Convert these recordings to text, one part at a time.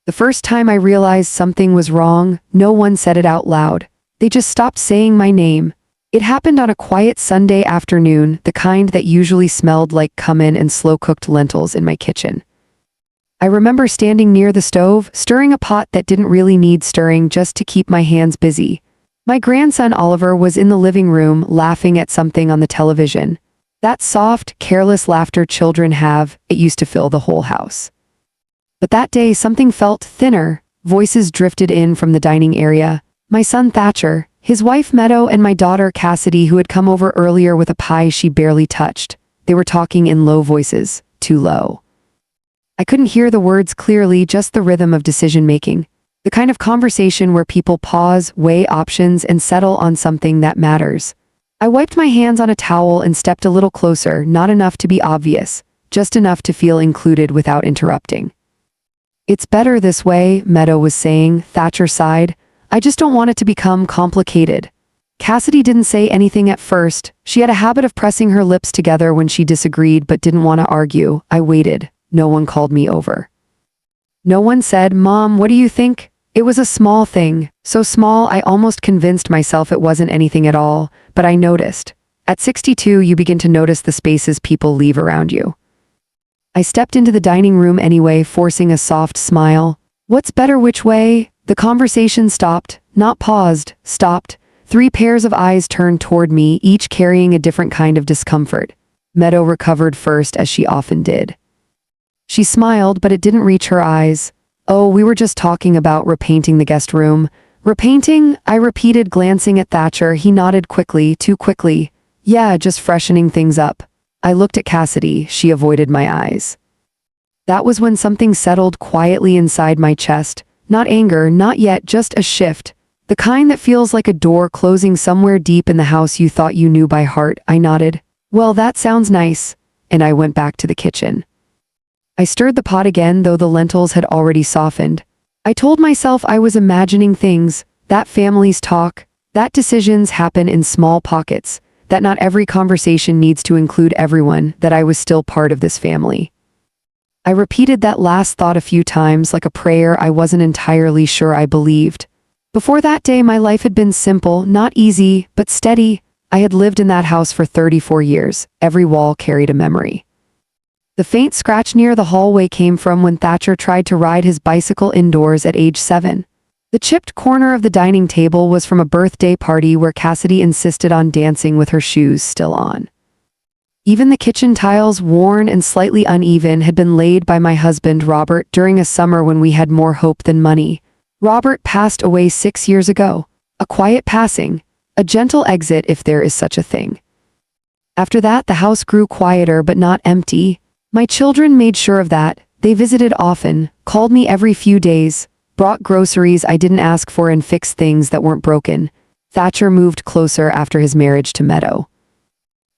The first time I realized something was wrong, no one said it out loud. They just stopped saying my name. It happened on a quiet Sunday afternoon, the kind that usually smelled like cumin and slow-cooked lentils in my kitchen. I remember standing near the stove, stirring a pot that didn't really need stirring just to keep my hands busy. My grandson Oliver was in the living room, laughing at something on the television. That soft, careless laughter children have, it used to fill the whole house. But that day something felt thinner. Voices drifted in from the dining area. My son Thatcher, his wife Meadow, and my daughter Cassidy, who had come over earlier with a pie she barely touched. They were talking in low voices, too low. I couldn't hear the words clearly, just the rhythm of decision-making. The kind of conversation where people pause, weigh options, and settle on something that matters. I wiped my hands on a towel and stepped a little closer, not enough to be obvious, just enough to feel included without interrupting. "It's better this way," Meadow was saying. Thatcher sighed. "I just don't want it to become complicated." Cassidy didn't say anything at first. She had a habit of pressing her lips together when she disagreed but didn't want to argue. I waited. No one called me over. No one said, "Mom, what do you think?" It was a small thing, so small I almost convinced myself it wasn't anything at all, but I noticed. At 62, you begin to notice the spaces people leave around you. I stepped into the dining room anyway, forcing a soft smile. "What's better which way?" The conversation stopped, not paused, stopped. 3 pairs of eyes turned toward me, each carrying a different kind of discomfort. Meadow recovered first, as she often did. She smiled, but it didn't reach her eyes. "Oh, we were just talking about repainting the guest room." "Repainting?" I repeated, glancing at Thatcher. He nodded quickly, too quickly. "Yeah, just freshening things up." I looked at Cassidy. She avoided my eyes. That was when something settled quietly inside my chest. Not anger, not yet, just a shift. The kind that feels like a door closing somewhere deep in the house you thought you knew by heart. I nodded. "Well, that sounds nice." And I went back to the kitchen. I stirred the pot again, though the lentils had already softened. I told myself I was imagining things, that families talk, that decisions happen in small pockets, that not every conversation needs to include everyone, that I was still part of this family. I repeated that last thought a few times, like a prayer I wasn't entirely sure I believed. Before that day, my life had been simple, not easy, but steady. I had lived in that house for 34 years. Every wall carried a memory. The faint scratch near the hallway came from when Thatcher tried to ride his bicycle indoors at age 7. The chipped corner of the dining table was from a birthday party where Cassidy insisted on dancing with her shoes still on. Even the kitchen tiles, worn and slightly uneven, had been laid by my husband Robert during a summer when we had more hope than money. Robert passed away 6 years ago. A quiet passing, a gentle exit if there is such a thing. After that, the house grew quieter but not empty. My children made sure of that. They visited often, called me every few days, brought groceries I didn't ask for and fixed things that weren't broken. Thatcher moved closer after his marriage to Meadow.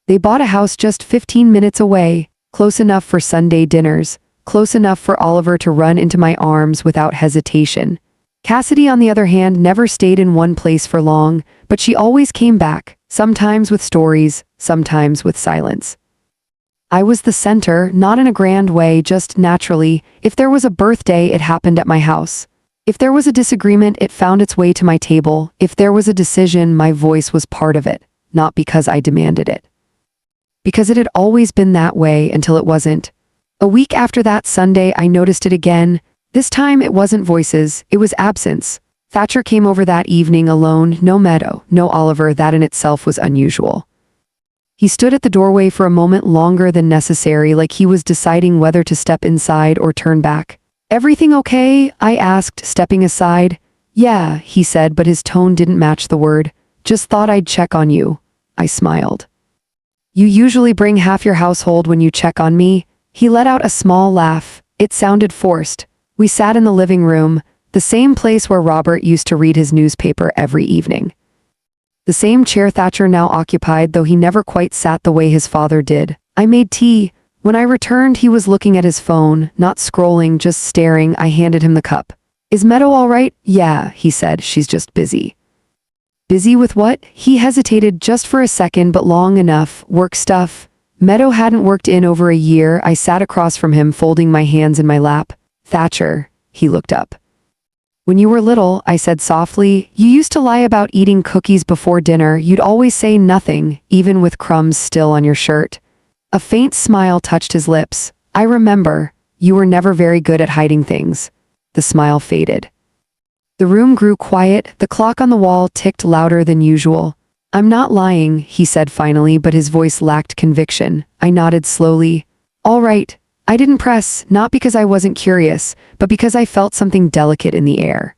They bought a house just 15 minutes away, close enough for Sunday dinners, close enough for Oliver to run into my arms without hesitation. Cassidy, on the other hand, never stayed in one place for long, but she always came back, sometimes with stories, sometimes with silence. I was the center, not in a grand way, just naturally. If there was a birthday, it happened at my house. If there was a disagreement, it found its way to my table. If there was a decision, my voice was part of it, not because I demanded it. Because it had always been that way until it wasn't. A week after that Sunday, I noticed it again. This time it wasn't voices, it was absence. Thatcher came over that evening alone, no Meadow, no Oliver. That in itself was unusual. He stood at the doorway for a moment longer than necessary, like he was deciding whether to step inside or turn back. "Everything okay?" I asked, stepping aside. "Yeah," he said, but his tone didn't match the word. "Just thought I'd check on you." I smiled. "You usually bring half your household when you check on me." He let out a small laugh. It sounded forced. We sat in the living room, the same place where Robert used to read his newspaper every evening. The same chair Thatcher now occupied, though he never quite sat the way his father did. I made tea. When I returned, he was looking at his phone, not scrolling, just staring. I handed him the cup. "Is Meadow all right?" "Yeah," he said, "she's just busy." "Busy with what?" He hesitated just for a second, but long enough. "Work stuff." Meadow hadn't worked in over a year. I sat across from him, folding my hands in my lap. "Thatcher." He looked up. When you were little, I said softly, you used to lie about eating cookies before dinner. You'd always say nothing, even with crumbs still on your shirt. A faint smile touched his lips. I remember. You were never very good at hiding things. The smile faded. The room grew quiet. The clock on the wall ticked louder than usual. I'm not lying, he said finally, but his voice lacked conviction. I nodded slowly. All right. I didn't press, not because I wasn't curious, but because I felt something delicate in the air.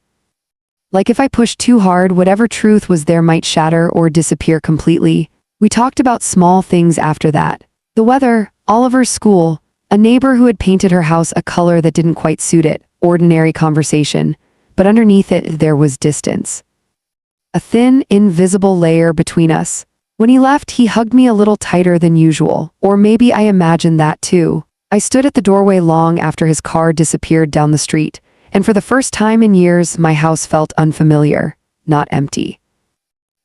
Like if I pushed too hard, whatever truth was there might shatter or disappear completely. We talked about small things after that. The weather, Oliver's school, a neighbor who had painted her house a color that didn't quite suit it, ordinary conversation, but underneath it there was distance. A thin, invisible layer between us. When he left, he hugged me a little tighter than usual, or maybe I imagined that too. I stood at the doorway long after his car disappeared down the street, and for the first time in years, my house felt unfamiliar, not empty.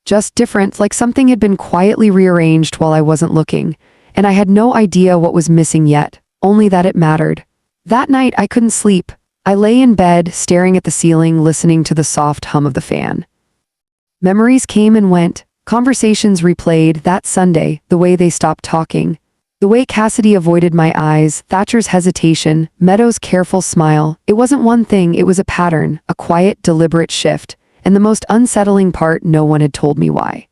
Just different, like something had been quietly rearranged while I wasn't looking, and I had no idea what was missing yet, only that it mattered. That night, I couldn't sleep. I lay in bed, staring at the ceiling, listening to the soft hum of the fan. Memories came and went, conversations replayed, that Sunday, the way they stopped talking. The way Cassidy avoided my eyes, Thatcher's hesitation, Meadows' careful smile, it wasn't one thing, it was a pattern, a quiet, deliberate shift, and the most unsettling part, no one had told me why.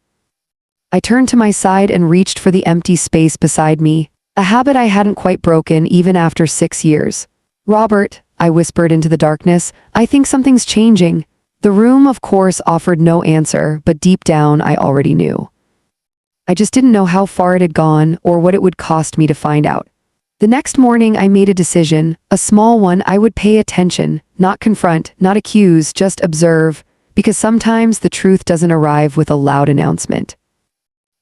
I turned to my side and reached for the empty space beside me, a habit I hadn't quite broken even after 6 years. Robert, I whispered into the darkness, I think something's changing. The room, of course, offered no answer, but deep down I already knew. I just didn't know how far it had gone or what it would cost me to find out. The next morning I made a decision, a small one. I would pay attention, not confront, not accuse, just observe, because sometimes the truth doesn't arrive with a loud announcement.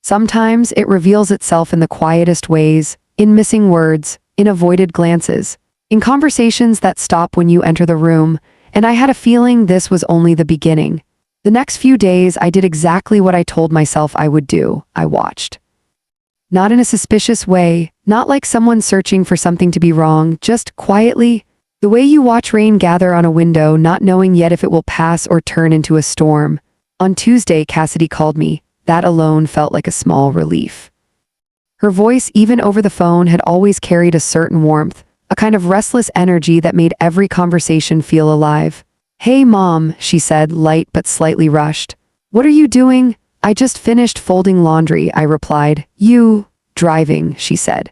Sometimes it reveals itself in the quietest ways, in missing words, in avoided glances, in conversations that stop when you enter the room, and I had a feeling this was only the beginning. The next few days, I did exactly what I told myself I would do. I watched. Not in a suspicious way, not like someone searching for something to be wrong, just quietly, the way you watch rain gather on a window, not knowing yet if it will pass or turn into a storm. On Tuesday, Cassidy called me. That alone felt like a small relief. Her voice, even over the phone, had always carried a certain warmth, a kind of restless energy that made every conversation feel alive. Hey Mom, she said, light but slightly rushed. What are you doing? I just finished folding laundry, I replied. You, driving, she said.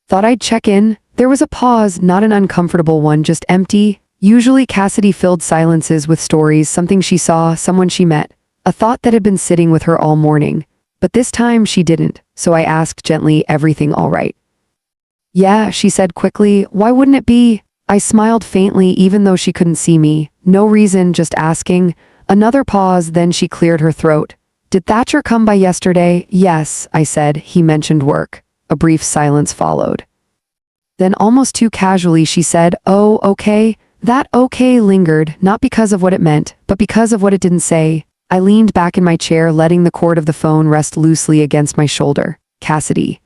Thought I'd check in. There was a pause, not an uncomfortable one, just empty. Usually Cassidy filled silences with stories, something she saw, someone she met, a thought that had been sitting with her all morning. But this time she didn't, so I asked gently, everything all right? Yeah, she said quickly, why wouldn't it be? I smiled faintly even though she couldn't see me. No reason, just asking. Another pause, then she cleared her throat. Did Thatcher come by yesterday? Yes, I said. He mentioned work. A brief silence followed. Then almost too casually she said, oh, okay. That okay lingered, not because of what it meant, but because of what it didn't say. I leaned back in my chair, letting the cord of the phone rest loosely against my shoulder. Cassidy.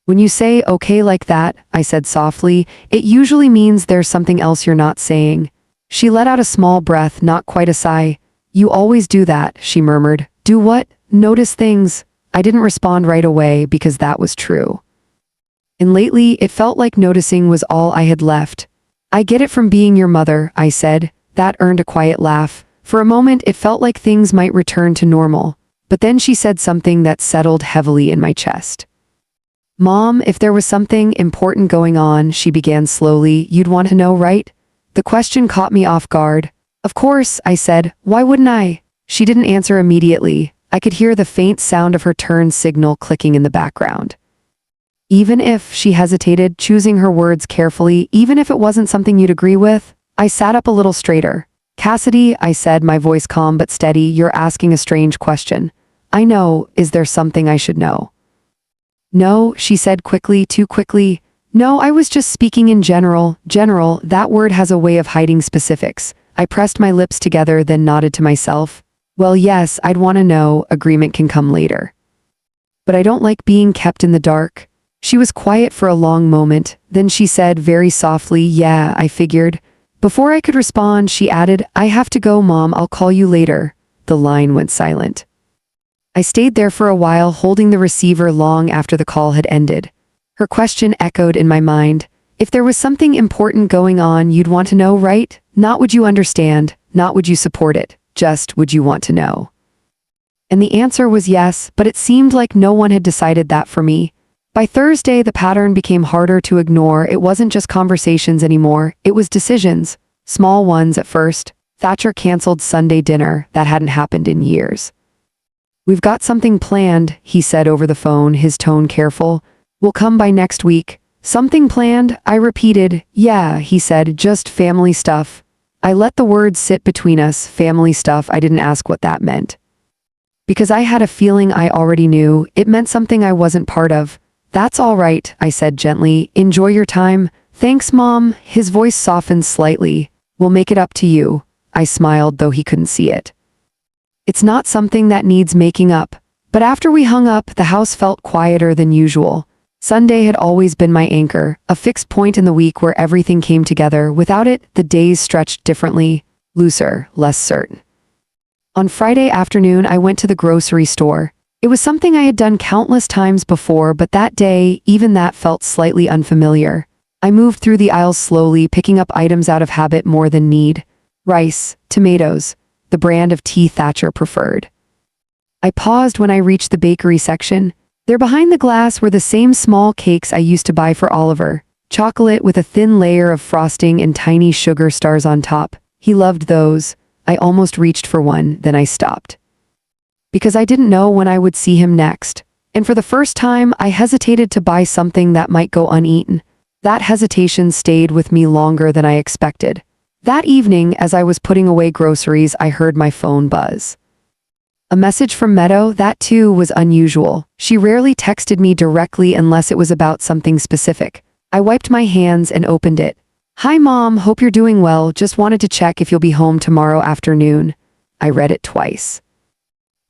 When you say okay like that, I said softly, it usually means there's something else you're not saying. She let out a small breath, not quite a sigh. You always do that, she murmured. Do what? Notice things. I didn't respond right away because that was true. And lately, it felt like noticing was all I had left. I get it from being your mother, I said. That earned a quiet laugh. For a moment, it felt like things might return to normal. But then she said something that settled heavily in my chest. Mom, if there was something important going on, she began slowly, you'd want to know, right? The question caught me off guard. Of course, I said. Why wouldn't I? She didn't answer immediately. I could hear the faint sound of her turn signal clicking in the background. Even if, she hesitated, choosing her words carefully, even if it wasn't something you'd agree with, I sat up a little straighter. Cassidy, I said, my voice calm but steady, you're asking a strange question. I know, is there something I should know? No, she said quickly, too quickly. No, I was just speaking in general. General, that word has a way of hiding specifics. I pressed my lips together, then nodded to myself. Well, yes, I'd want to know. Agreement can come later. But I don't like being kept in the dark. She was quiet for a long moment. Then she said very softly, yeah, I figured. Before I could respond, she added, "I have to go, Mom, I'll call you later." The line went silent. I stayed there for a while, holding the receiver long after the call had ended. Her question echoed in my mind. If there was something important going on, you'd want to know, right? Not would you understand, not would you support it, just would you want to know? And the answer was yes, but it seemed like no one had decided that for me. By Thursday, the pattern became harder to ignore. It wasn't just conversations anymore, it was decisions. Small ones at first. Thatcher canceled Sunday dinner. That hadn't happened in years. "We've got something planned," he said over the phone, his tone careful. "We'll come by next week." "Something planned?" I repeated. "Yeah," he said, "just family stuff." I let the words sit between us. Family stuff. I didn't ask what that meant. Because I had a feeling I already knew. It meant something I wasn't part of. "That's all right," I said gently. "Enjoy your time." "Thanks, Mom." His voice softened slightly. "We'll make it up to you." I smiled, though he couldn't see it. "It's not something that needs making up." But after we hung up, the house felt quieter than usual. Sunday had always been my anchor, a fixed point in the week where everything came together. Without it, the days stretched differently, looser, less certain. On Friday afternoon, I went to the grocery store. It was something I had done countless times before, but that day, even that felt slightly unfamiliar. I moved through the aisles slowly, picking up items out of habit more than need. Rice, tomatoes, the brand of tea Thatcher preferred. I paused when I reached the bakery section. There behind the glass were the same small cakes I used to buy for Oliver. Chocolate with a thin layer of frosting and tiny sugar stars on top. He loved those. I almost reached for one, then I stopped. Because I didn't know when I would see him next. And for the first time, I hesitated to buy something that might go uneaten. That hesitation stayed with me longer than I expected. That evening, as I was putting away groceries, I heard my phone buzz. A message from Meadow. That too was unusual. She rarely texted me directly unless it was about something specific. I wiped my hands and opened it. "Hi Mom, hope you're doing well. Just wanted to check if you'll be home tomorrow afternoon." I read it twice.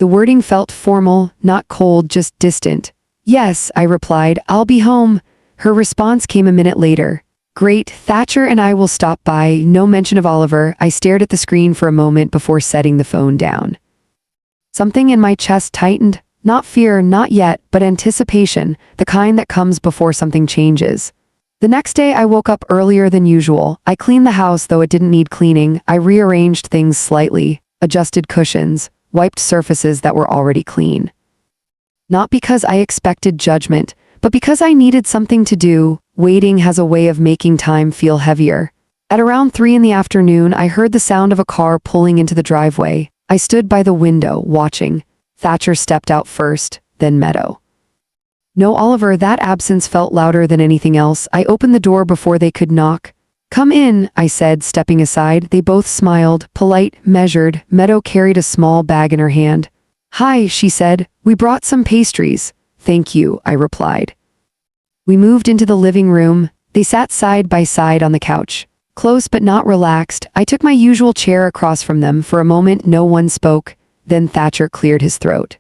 The wording felt formal, not cold, just distant. "Yes," I replied, "I'll be home." Her response came a minute later. "Great, Thatcher and I will stop by." No mention of Oliver. I stared at the screen for a moment before setting the phone down. Something in my chest tightened. Not fear, not yet, but anticipation, the kind that comes before something changes. The next day I woke up earlier than usual. I cleaned the house, though it didn't need cleaning. I rearranged things slightly, adjusted cushions, wiped surfaces that were already clean. Not because I expected judgment, but because I needed something to do. Waiting has a way of making time feel heavier. At around 3 in the afternoon, I heard the sound of a car pulling into the driveway. I stood by the window, watching. Thatcher stepped out first, then Meadow. No Oliver. That absence felt louder than anything else. I opened the door before they could knock. "Come in," I said, stepping aside. They both smiled, polite, measured. Meadow carried a small bag in her hand. "Hi," she said. "We brought some pastries." "Thank you," I replied. We moved into the living room. They sat side by side on the couch. Close but not relaxed. I took my usual chair across from them. For a moment, no one spoke. Then Thatcher cleared his throat.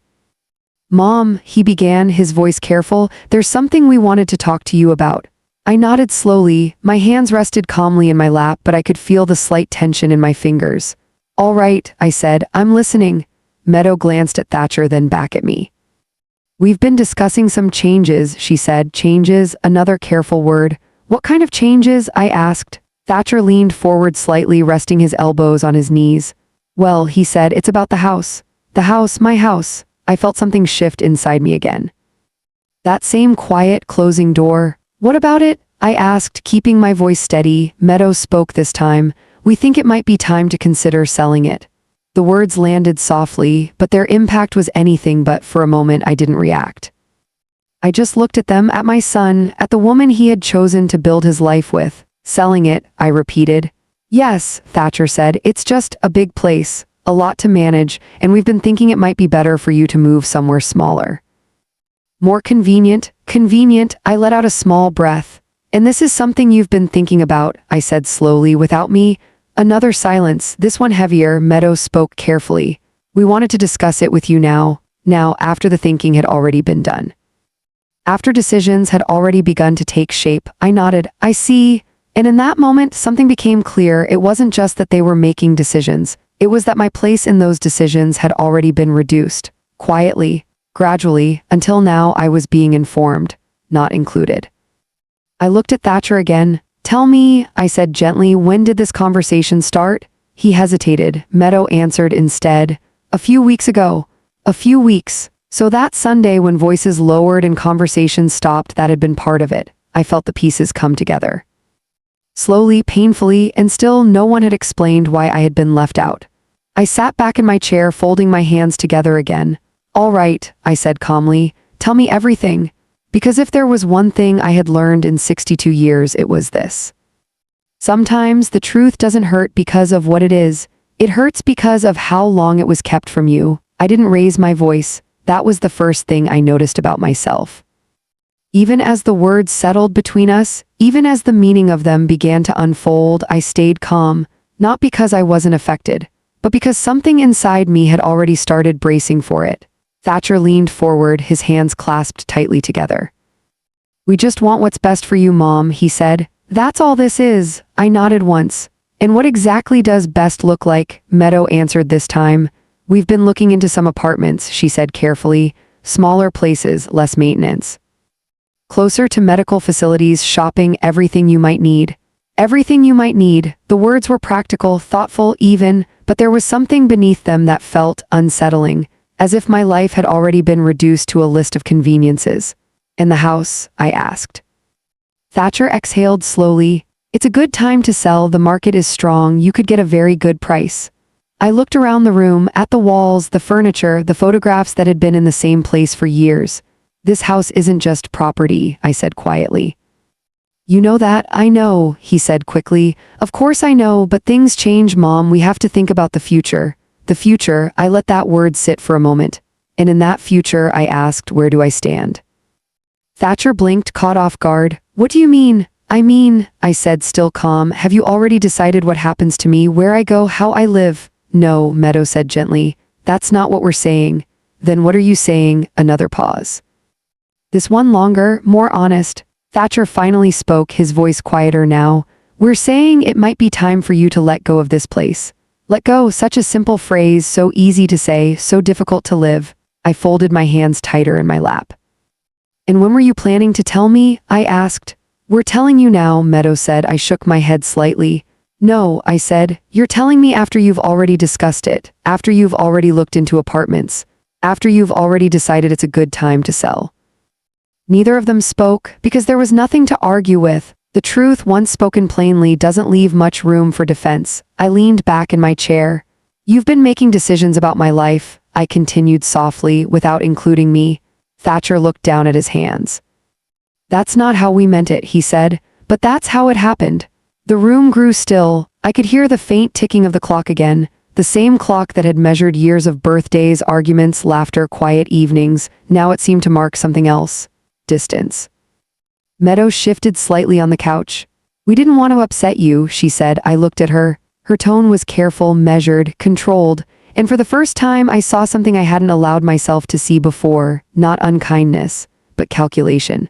"Mom," he began, his voice careful, "there's something we wanted to talk to you about." I nodded slowly. My hands rested calmly in my lap, but I could feel the slight tension in my fingers. "All right," I said, "I'm listening." Meadow glanced at Thatcher, then back at me. "We've been discussing some changes," she said. "Changes," another careful word. "What kind of changes?" I asked. Thatcher leaned forward slightly, resting his elbows on his knees. "Well," he said, "it's about the house." "The house, my house." I felt something shift inside me again. That same quiet, closing door. "What about it?" I asked, keeping my voice steady. Meadow spoke this time. "We think it might be time to consider selling it." The words landed softly, but their impact was anything but. For a moment, I didn't react. I just looked at them, at my son, at the woman he had chosen to build his life with. "Selling it," I repeated. "Yes," Thatcher said, "it's just a big place, a lot to manage, and we've been thinking it might be better for you to move somewhere smaller. More convenient." "Convenient," I let out a small breath. "And this is something you've been thinking about," I said slowly, without me. Another silence, this one heavier. Meadow spoke carefully. "We wanted to discuss it with you now, after the thinking had already been done. After decisions had already begun to take shape." I nodded. "I see." And in that moment, something became clear. It wasn't just that they were making decisions. It was that my place in those decisions had already been reduced. Quietly, gradually, until now I was being informed, not included. I looked at Thatcher again. "Tell me," I said gently, "when did this conversation start?" He hesitated. Meadow answered instead. "A few weeks ago." "A few weeks." So that Sunday when voices lowered and conversations stopped, that had been part of it. I felt the pieces come together. Slowly, painfully, and still no one had explained why I had been left out. I sat back in my chair, folding my hands together again. "All right," I said calmly, "tell me everything." Because if there was one thing I had learned in 62 years, it was this. Sometimes the truth doesn't hurt because of what it is. It hurts because of how long it was kept from you. I didn't raise my voice. That was the first thing I noticed about myself. Even as the words settled between us, even as the meaning of them began to unfold, I stayed calm, not because I wasn't affected, but because something inside me had already started bracing for it. Thatcher leaned forward, his hands clasped tightly together. "We just want what's best for you, Mom," he said. "That's all this is." I nodded once. "And what exactly does best look like?" Meadow answered this time. "We've been looking into some apartments," she said carefully. "Smaller places, less maintenance. Closer to medical facilities, shopping, everything you might need." Everything you might need. The words were practical, thoughtful even, but there was something beneath them that felt unsettling, as if my life had already been reduced to a list of conveniences. "In the house?" I asked. Thatcher exhaled slowly. "It's a good time to sell. The market is strong. You could get a very good price." I looked around the room, at the walls, the furniture, the photographs that had been in the same place for years. "This house isn't just property," I said quietly. "You know that." "I know," he said quickly. "Of course I know, but things change, Mom. We have to think about the future." The future, I let that word sit for a moment. "And in that future," I asked, "where do I stand?" Thatcher blinked, caught off guard. "What do you mean?" "I mean," I said, still calm, "have you already decided what happens to me, where I go, how I live?" "No," Meadow said gently. "That's not what we're saying." "Then what are you saying?" Another pause. This one longer, more honest. Thatcher finally spoke, his voice quieter now. "We're saying it might be time for you to let go of this place." Let go, such a simple phrase, so easy to say, so difficult to live. I folded my hands tighter in my lap. "And when were you planning to tell me?" I asked. "We're telling you now," Meadow said. I shook my head slightly. "No," I said, "you're telling me after you've already discussed it, after you've already looked into apartments, after you've already decided it's a good time to sell." Neither of them spoke, because there was nothing to argue with. The truth, once spoken plainly, doesn't leave much room for defense. I leaned back in my chair. "You've been making decisions about my life," I continued softly, without including me. Thatcher looked down at his hands. "That's not how we meant it," he said, "but that's how it happened." The room grew still. I could hear the faint ticking of the clock again, the same clock that had measured years of birthdays, arguments, laughter, quiet evenings. Now it seemed to mark something else. Distance. Meadow shifted slightly on the couch. "We didn't want to upset you," she said. I looked at her. Her tone was careful, measured, controlled, and for the first time I saw something I hadn't allowed myself to see before, not unkindness, but calculation.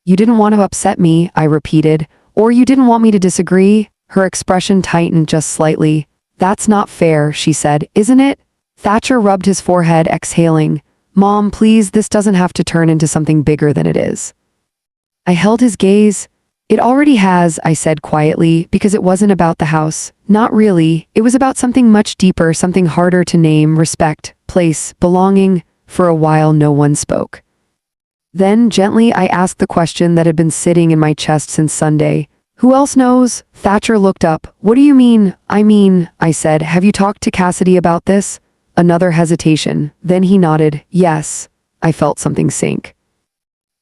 "You didn't want to upset me," I repeated, "or you didn't want me to disagree?" Her expression tightened just slightly. "That's not fair," she said, "isn't it?" Thatcher rubbed his forehead, exhaling. "Mom, please, this doesn't have to turn into something bigger than it is." I held his gaze. "It already has," I said quietly, because it wasn't about the house. Not really. It was about something much deeper, something harder to name: respect, place, belonging. For a while no one spoke. Then, gently, I asked the question that had been sitting in my chest since Sunday. "Who else knows?" Thatcher looked up. "What do you mean?" "I mean," I said, "have you talked to Cassidy about this?" Another hesitation. Then he nodded. "Yes." I felt something sink.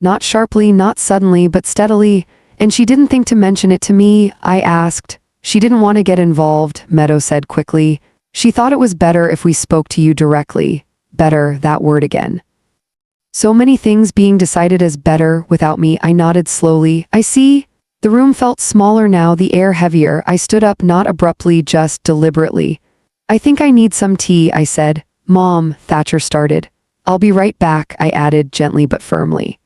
Not sharply, not suddenly, but steadily. "And she didn't think to mention it to me?" I asked. "She didn't want to get involved," Meadow said quickly. "She thought it was better if we spoke to you directly." Better, that word again. So many things being decided as better without me. I nodded slowly. "I see." The room felt smaller now, the air heavier. I stood up, not abruptly, just deliberately. "I think I need some tea," I said. "Mom," Thatcher started. "I'll be right back," I added, gently but firmly.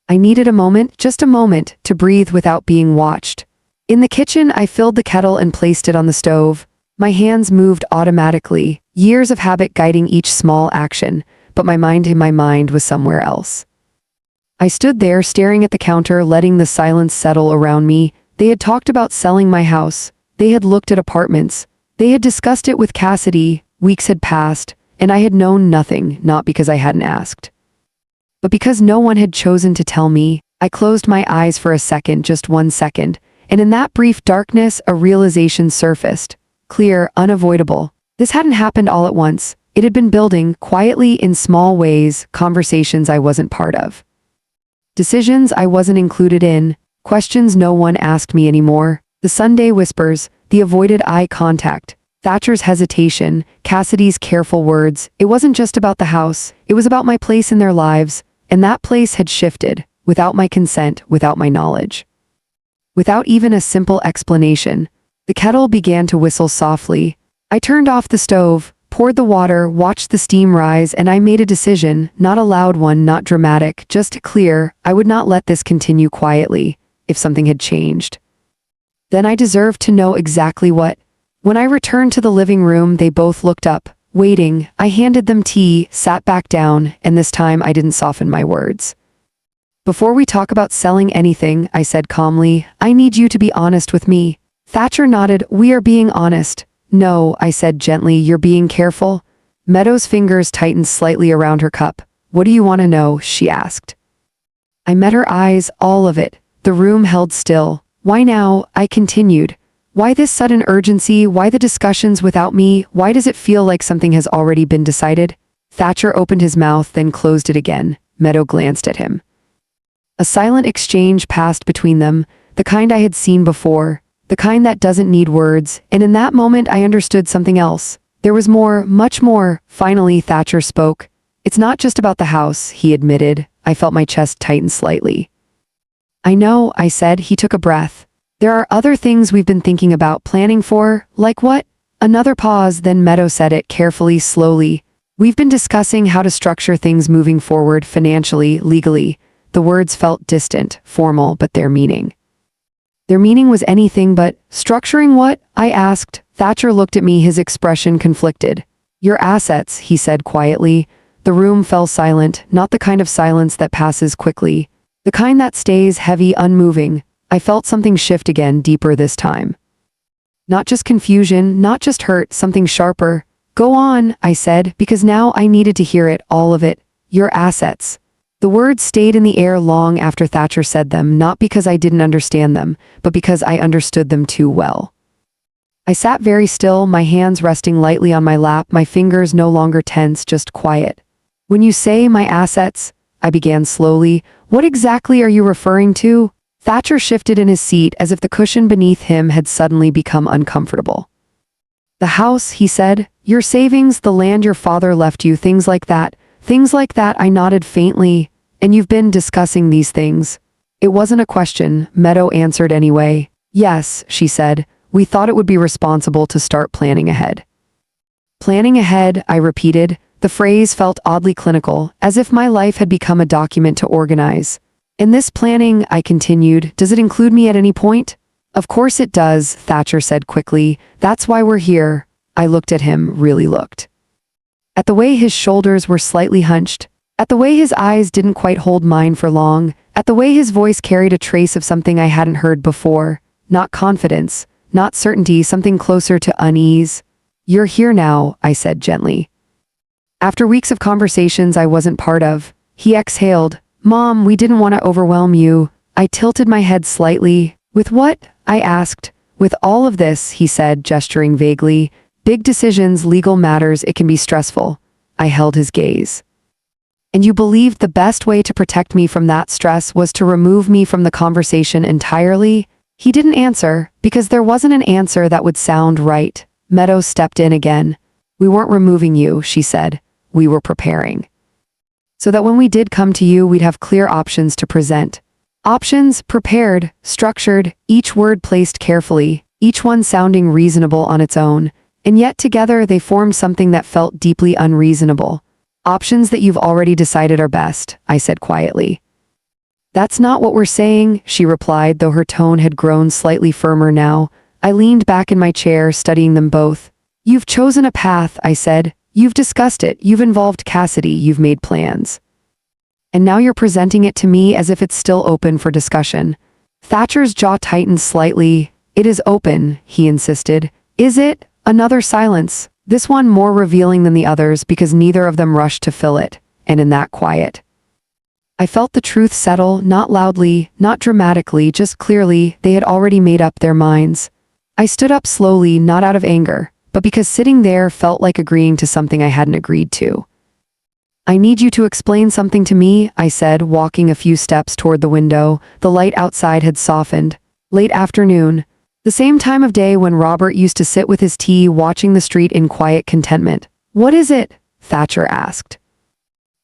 I needed a moment, just a moment, to breathe without being watched. In the kitchen, I filled the kettle and placed it on the stove. My hands moved automatically, years of habit guiding each small action, but my mind was somewhere else. I stood there staring at the counter, letting the silence settle around me. They had talked about selling my house. They had looked at apartments. They had discussed it with Cassidy. Weeks had passed, and I had known nothing, not because I hadn't asked, but because no one had chosen to tell me. I closed my eyes for a second, just 1 second, and in that brief darkness, a realization surfaced. Clear, unavoidable. This hadn't happened all at once. It had been building, quietly in small ways, conversations I wasn't part of. Decisions I wasn't included in, questions no one asked me anymore, the Sunday whispers, the avoided eye contact, Thatcher's hesitation, Cassidy's careful words. It wasn't just about the house, it was about my place in their lives, and that place had shifted, without my consent, without my knowledge. Without even a simple explanation. The kettle began to whistle softly. I turned off the stove, poured the water, watched the steam rise, and I made a decision, not a loud one, not dramatic, just clear. I would not let this continue quietly. If something had changed, then I deserved to know exactly what. When I returned to the living room, they both looked up, waiting. I handed them tea, sat back down, and this time I didn't soften my words. Before we talk about selling anything, I said calmly, I need you to be honest with me. Thatcher nodded. We are being honest. No, I said gently, you're being careful. Meadows' fingers tightened slightly around her cup. What do you want to know? She asked. I met her eyes, all of it. The room held still. Why now? I continued. Why this sudden urgency? Why the discussions without me? Why does it feel like something has already been decided? Thatcher opened his mouth, then closed it again. Meadow glanced at him. A silent exchange passed between them, the kind I had seen before, the kind that doesn't need words, and in that moment I understood something else. There was more, much more. Finally, Thatcher spoke. It's not just about the house, he admitted. I felt my chest tighten slightly. I know, I said. He took a breath. There are other things we've been thinking about, planning for. Like what? Another pause, then Meadow said it carefully, slowly. We've been discussing how to structure things moving forward, financially, legally. The words felt distant, formal, but their meaning was anything but. Structuring what? I asked. Thatcher looked at me, his expression conflicted. Your assets, he said quietly. The room fell silent, not the kind of silence that passes quickly. The kind that stays heavy, unmoving. I felt something shift again, deeper this time. Not just confusion, not just hurt, something sharper. Go on, I said, because now I needed to hear it, all of it. Your assets. The words stayed in the air long after Thatcher said them, not because I didn't understand them, but because I understood them too well. I sat very still, my hands resting lightly on my lap, my fingers no longer tense, just quiet. When you say my assets, I began slowly, what exactly are you referring to? Thatcher shifted in his seat as if the cushion beneath him had suddenly become uncomfortable. The house, he said, your savings, the land your father left you, things like that. Things like that, I nodded faintly. And you've been discussing these things. It wasn't a question, Meadow answered anyway. Yes, she said, we thought it would be responsible to start planning ahead. Planning ahead, I repeated. The phrase felt oddly clinical, as if my life had become a document to organize. In this planning, I continued, does it include me at any point? Of course it does, Thatcher said quickly. That's why we're here. I looked at him, really looked. At the way his shoulders were slightly hunched, at the way his eyes didn't quite hold mine for long, at the way his voice carried a trace of something I hadn't heard before. Not confidence, not certainty, something closer to unease. You're here now, I said gently. After weeks of conversations I wasn't part of, he exhaled. Mom, we didn't want to overwhelm you. I tilted my head slightly. With what? I asked. With all of this, he said, gesturing vaguely. Big decisions, legal matters, it can be stressful. I held his gaze. And you believed the best way to protect me from that stress was to remove me from the conversation entirely? He didn't answer, because there wasn't an answer that would sound right. Meadows stepped in again. We weren't removing you, she said. We were preparing. So that when we did come to you, we'd have clear options to present. Options, prepared, structured, each word placed carefully, each one sounding reasonable on its own. And yet together they formed something that felt deeply unreasonable. Options that you've already decided are best, I said quietly. That's not what we're saying, she replied, though her tone had grown slightly firmer now. I leaned back in my chair, studying them both. You've chosen a path, I said. You've discussed it, you've involved Cassidy, you've made plans. And now you're presenting it to me as if it's still open for discussion. Thatcher's jaw tightened slightly. It is open, he insisted. Is it? Another silence, this one more revealing than the others because neither of them rushed to fill it, and in that quiet, I felt the truth settle, not loudly, not dramatically, just clearly. They had already made up their minds. I stood up slowly, not out of anger, but because sitting there felt like agreeing to something I hadn't agreed to. I need you to explain something to me, I said, walking a few steps toward the window. The light outside had softened. Late afternoon, the same time of day when Robert used to sit with his tea watching the street in quiet contentment. What is it? Thatcher asked.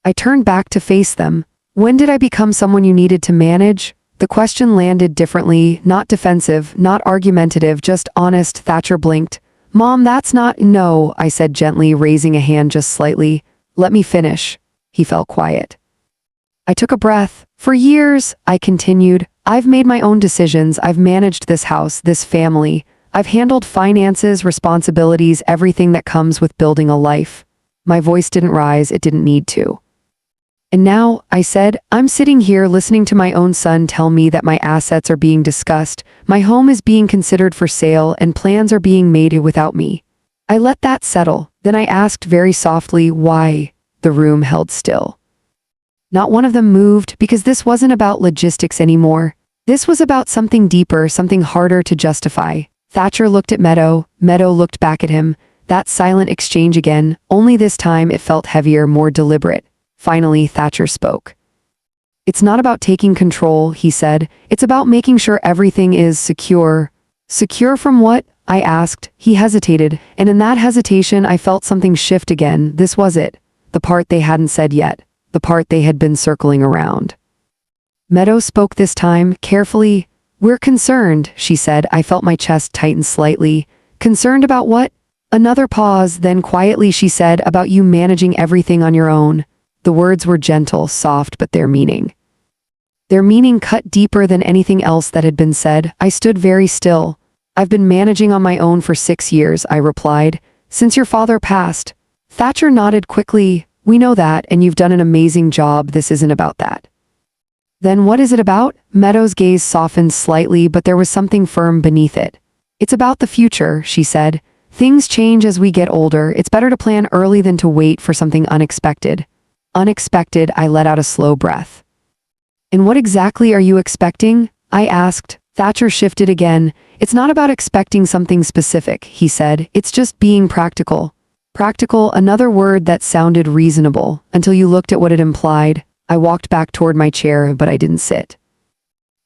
I turned back to face them. When did I become someone you needed to manage? The question landed differently, not defensive, not argumentative, just honest. Thatcher blinked. Mom, that's not— No, I said gently, raising a hand just slightly. Let me finish. He fell quiet. I took a breath. For years, I continued, I've made my own decisions. I've managed this house, this family. I've handled finances, responsibilities, everything that comes with building a life. My voice didn't rise, it didn't need to. And now, I said, I'm sitting here listening to my own son tell me that my assets are being discussed, my home is being considered for sale, and plans are being made without me. I let that settle. Then I asked very softly, why? The room held still. Not one of them moved, because this wasn't about logistics anymore. This was about something deeper, something harder to justify. Thatcher looked at Meadow. Meadow looked back at him. That silent exchange again, only this time it felt heavier, more deliberate. Finally, Thatcher spoke. It's not about taking control, he said. It's about making sure everything is secure. Secure from what? I asked. He hesitated, and in that hesitation I felt something shift again. This was it. The part they hadn't said yet. The part they had been circling around. Meadow spoke this time, carefully. We're concerned, she said. I felt my chest tighten slightly. Concerned about what? Another pause, then quietly she said, about you managing everything on your own. The words were gentle, soft, but their meaning cut deeper than anything else that had been said. I stood very still. I've been managing on my own for 6 years, I replied. Since your father passed. Thatcher nodded quickly. We know that, and you've done an amazing job. This isn't about that. Then what is it about? Meadow's gaze softened slightly, but there was something firm beneath it. It's about the future, she said. Things change as we get older. It's better to plan early than to wait for something unexpected. Unexpected, I let out a slow breath. And what exactly are you expecting? I asked. Thatcher shifted again. It's not about expecting something specific, he said. It's just being practical. Practical, another word that sounded reasonable, until you looked at what it implied. I walked back toward my chair, but I didn't sit.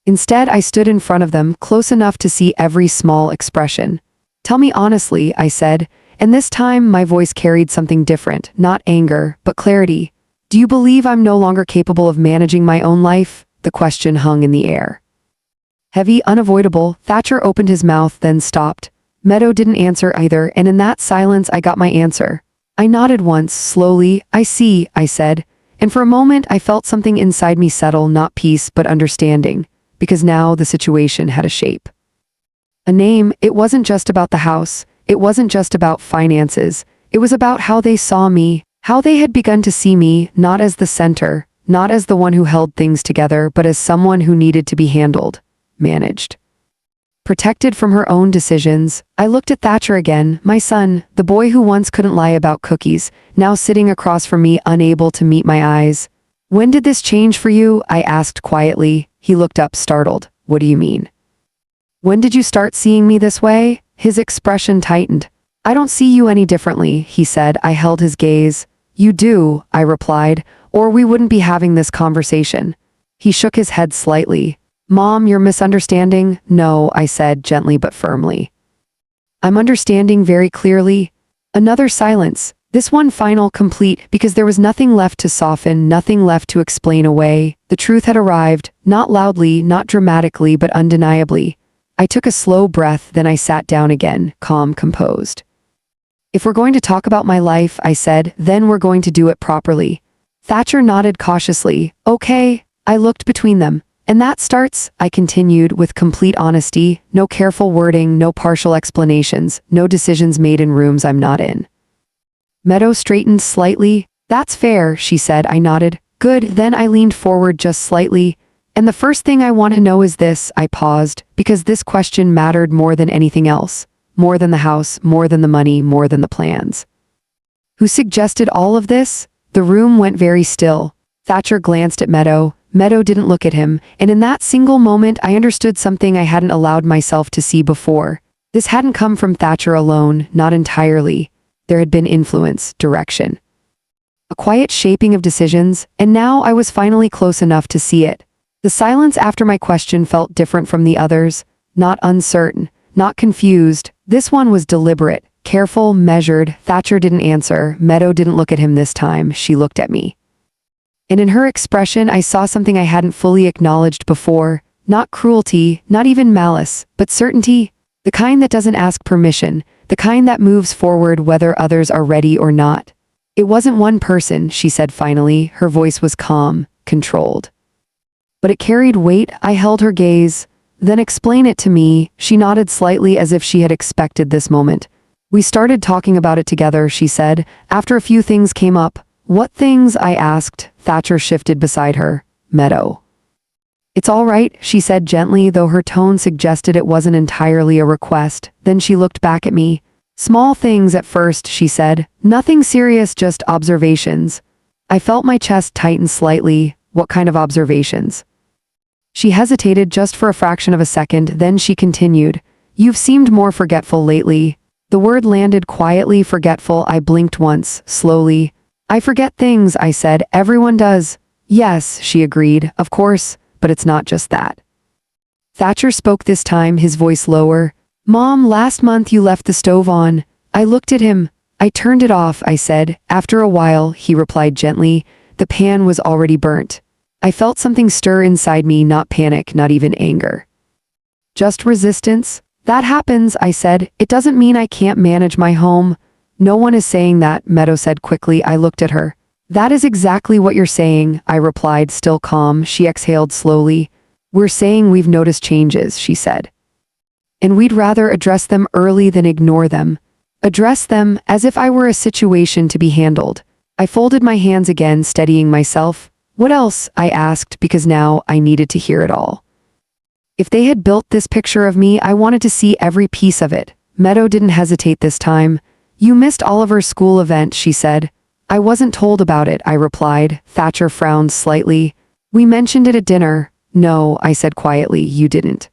Instead, I stood in front of them, close enough to see every small expression. Tell me honestly, I said, and this time my voice carried something different, not anger, but clarity. Do you believe I'm no longer capable of managing my own life? The question hung in the air. Heavy, unavoidable. Thatcher opened his mouth, then stopped. Meadow didn't answer either, and in that silence I got my answer. I nodded once, slowly. I see, I said, and for a moment I felt something inside me settle, not peace, but understanding, because now the situation had a shape. A name. It wasn't just about the house. It wasn't just about finances. It was about how they saw me. How they had begun to see me, not as the center, not as the one who held things together, but as someone who needed to be handled, managed. Protected from her own decisions, I looked at Thatcher again, my son, the boy who once couldn't lie about cookies, now sitting across from me, unable to meet my eyes. When did this change for you? I asked quietly. He looked up, startled. What do you mean? When did you start seeing me this way? His expression tightened. I don't see you any differently, he said. I held his gaze. You do, I replied, or we wouldn't be having this conversation. He shook his head slightly. Mom, you're misunderstanding. No, I said, gently but firmly. I'm understanding very clearly. Another silence, this one final, complete, because there was nothing left to soften, nothing left to explain away. The truth had arrived, not loudly, not dramatically, but undeniably. I took a slow breath, then I sat down again, calm, composed. If we're going to talk about my life, I said, then we're going to do it properly. Thatcher nodded cautiously. Okay. I looked between them. And that starts, I continued with complete honesty, no careful wording, no partial explanations, no decisions made in rooms I'm not in. Meadow straightened slightly. That's fair, she said. I nodded. Good, then I leaned forward just slightly. And the first thing I want to know is this. I paused, because this question mattered more than anything else. More than the house, more than the money, more than the plans. Who suggested all of this? The room went very still. Thatcher glanced at Meadow. Meadow didn't look at him, and in that single moment I understood something I hadn't allowed myself to see before. This hadn't come from Thatcher alone, not entirely. There had been influence, direction. A quiet shaping of decisions, and now I was finally close enough to see it. The silence after my question felt different from the others, not uncertain, not confused. This one was deliberate, careful, measured. Thatcher didn't answer. Meadow didn't look at him this time. She looked at me. And in her expression I saw something I hadn't fully acknowledged before. Not cruelty, not even malice, but certainty. The kind that doesn't ask permission, the kind that moves forward whether others are ready or not. It wasn't one person, she said finally. Her voice was calm, controlled. But it carried weight. I held her gaze. Then explain it to me. She nodded slightly as if she had expected this moment. We started talking about it together, she said, after a few things came up. What things? I asked. Thatcher shifted beside her. Meadow. It's all right, she said gently, though her tone suggested it wasn't entirely a request. Then she looked back at me. Small things at first, she said. Nothing serious, just observations. I felt my chest tighten slightly. What kind of observations? She hesitated just for a fraction of a second, then she continued. You've seemed more forgetful lately. The word landed quietly. Forgetful. I blinked once, slowly. I forget things, I said. Everyone does. Yes, she agreed. Of course, but it's not just that. Thatcher spoke this time, his voice lower. Mom, last month you left the stove on. I looked at him. I turned it off, I said. After a while, he replied gently. The pan was already burnt. I felt something stir inside me, not panic, not even anger. Just resistance. That happens, I said. It doesn't mean I can't manage my home. No one is saying that, Meadow said quickly. I looked at her. That is exactly what you're saying, I replied, still calm. She exhaled slowly. We're saying we've noticed changes, she said. And we'd rather address them early than ignore them. Address them as if I were a situation to be handled. I folded my hands again, steadying myself. What else? I asked, because now I needed to hear it all. If they had built this picture of me, I wanted to see every piece of it. Meadow didn't hesitate this time. You missed Oliver's school event, she said. I wasn't told about it, I replied. Thatcher frowned slightly. We mentioned it at dinner. No, I said quietly, you didn't.